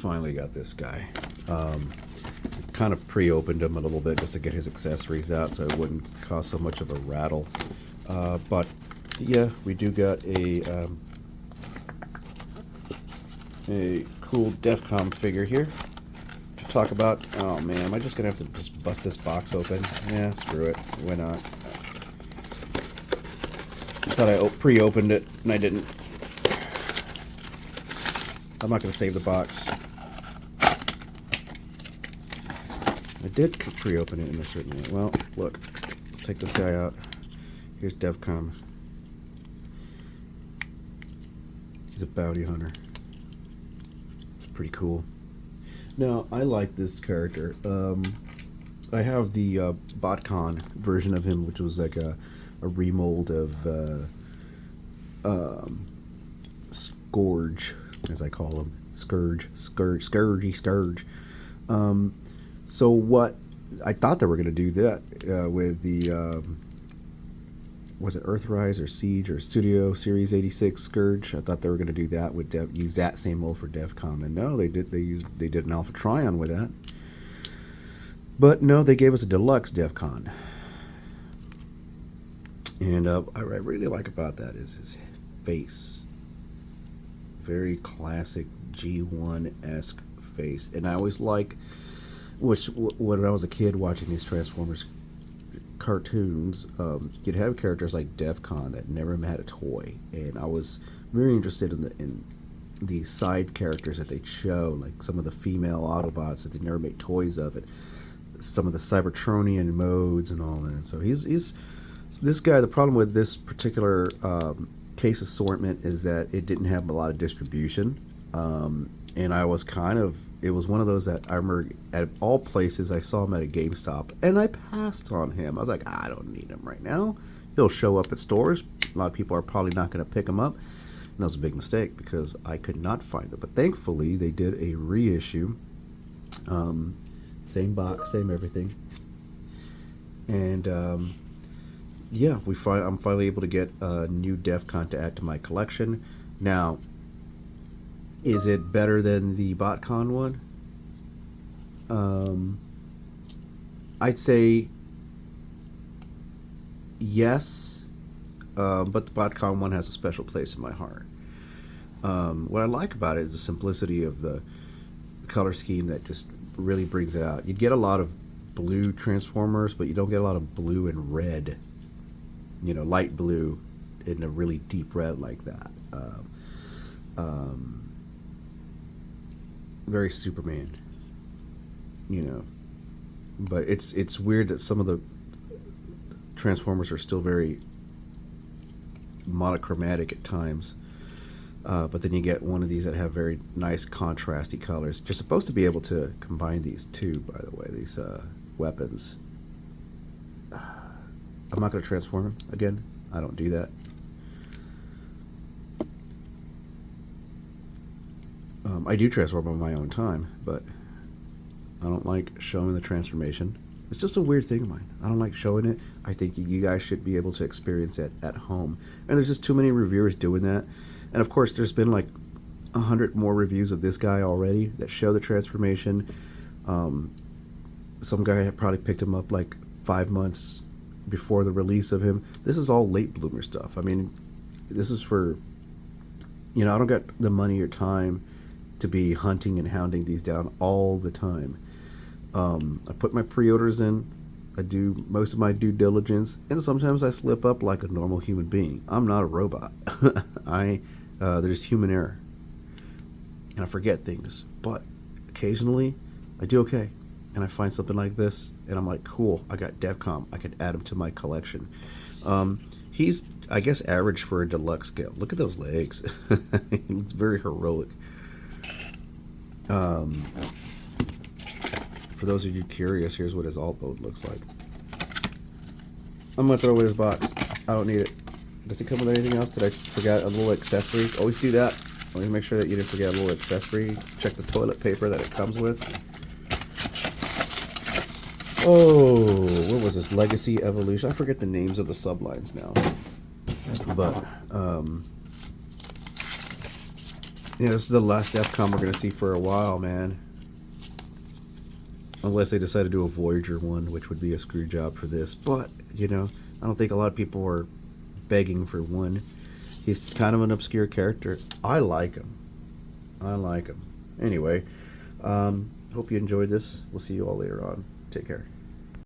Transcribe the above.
finally got this guy. Kind of pre-opened him a little bit just to get his accessories out so it wouldn't cause so much of a rattle. But yeah, we do got a cool Defcon figure here to talk about. Oh man, am I just gonna have to just bust this box open? Yeah, screw it. Why not? I thought I pre-opened it and I didn't. I'm not gonna save the box. I did pre-open it in a certain way. Well, look, let's take this guy out. Here's Defcon. He's a bounty hunter. It's pretty cool. Now, I like this character. I have the Botcon version of him, which was like a remold of Scourge, as I call him. Scourge. So what I thought they were going to do that with the was it Earthrise or Siege or Studio Series 86 Scourge. I thought they were going to do that with use that same mold for Defcon, and no, they did an Alpha Trion with that. But no, they gave us a deluxe Defcon, and I really like about that is his face. Very classic G1-esque face, and I always like. Which, when I was a kid watching these Transformers cartoons, you'd have characters like Defcon that never had a toy, and I was very interested in the side characters that they'd show, like some of the female Autobots that they never made toys of, it, some of the Cybertronian modes and all that. So he's this guy. The problem with this particular case assortment is that it didn't have a lot of distribution, and I was kind of. It was one of those that I remember at all places I saw him at a GameStop, and I passed on him. I was like, I don't need him right now. He'll show up at stores. A lot of people are probably not going to pick him up. And that was a big mistake because I could not find it. But thankfully, they did a reissue. Same box, same everything. And yeah, I'm finally able to get a new Defcon to add to my collection. Now, is it better than the Botcon one? I'd say yes, but the Botcon one has a special place in my heart. What I like about it is the simplicity of the color scheme that just really brings it out. You get a lot of blue Transformers, but you don't get a lot of blue and red. You know, light blue in a really deep red like that. Very Superman, you know, but it's weird that some of the Transformers are still very monochromatic at times, but then you get one of these that have very nice contrasty colors. You're supposed to be able to combine these two, by the way, these weapons. I'm not going to transform him again. I don't do that. I do transform on my own time, but I don't like showing the transformation. It's just a weird thing of mine. I don't like showing it. I think you guys should be able to experience it at home. And there's just too many reviewers doing that. And of course, there's been like 100 more reviews of this guy already that show the transformation. Some guy had probably picked him up like 5 months before the release of him. This is all late bloomer stuff. I mean, this is for, you know, I don't got the money or time to be hunting and hounding these down all the time. I put my pre-orders in, I do most of my due diligence, and sometimes I slip up like a normal human being. I'm not a robot. There's human error, and I forget things, but occasionally I do okay, and I find something like this, and I'm like, cool, I got Defcon, I could add him to my collection. He's, I guess, average for a deluxe scale. Look at those legs. He looks very heroic. For those of you curious, here's what his alt mode looks like. I'm gonna throw away this box. I don't need it. Does it come with anything else? Did I forget a little accessory? Always do that. Always make sure that you didn't forget a little accessory. Check the toilet paper that it comes with. Oh, what was this? Legacy Evolution. I forget the names of the sublines now. But Yeah, this is the last Defcon we're going to see for a while, man. Unless they decide to do a Voyager one, which would be a screw job for this. But, you know, I don't think a lot of people are begging for one. He's kind of an obscure character. I like him. I like him. Anyway, hope you enjoyed this. We'll see you all later on. Take care.